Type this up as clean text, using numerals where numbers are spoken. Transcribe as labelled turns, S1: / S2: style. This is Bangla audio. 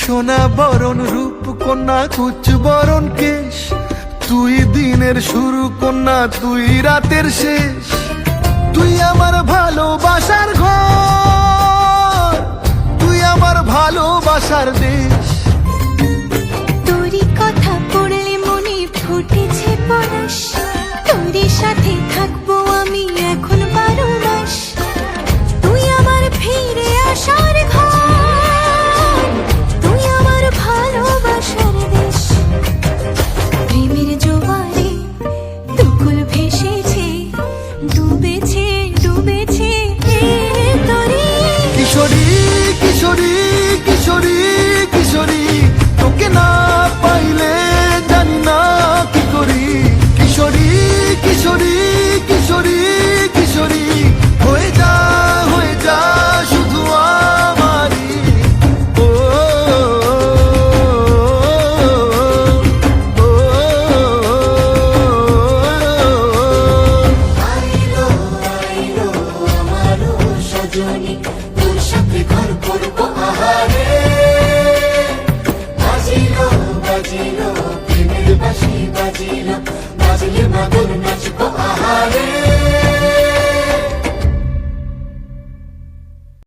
S1: সোনা বরণ রূপ কন্যা কুচ বরণ কেশ, তুই দিনের শুরু কন্যা তুই রাতের শেষ। তুই আমার ভালোবাসার ঘর, তুই আমার ভালোবাসার দেশ।
S2: তোরই কথা পড়লে মনে ফুটেছে পরশ, তোরই সাথে থাকবো আমি এখন 12 মাস। তুই আমার ফিরে আসার ঘর, তুই আমার ভালোবাসার দেশ। প্রেমের জোয়ারে দুকুল ভেসেছে, ডুবেছে ডুবেছে তোরে।
S1: কিশোরী কিশোরী কিশোরী কিশোরী, তোকে না পাইলে জানি না কি করি। কিশোরী কিশোরী কিশোরী কিশোরী, হয়ে যা শুধু আমারই। ও
S3: আইলো আইলো আমারো সজনী, তোর সাথে ঘর করবো আহারে। বাজিলো বাজিলো প্রেমের বাঁশি বাজিলো, বাজলে মাদুর নাচবো আহারে।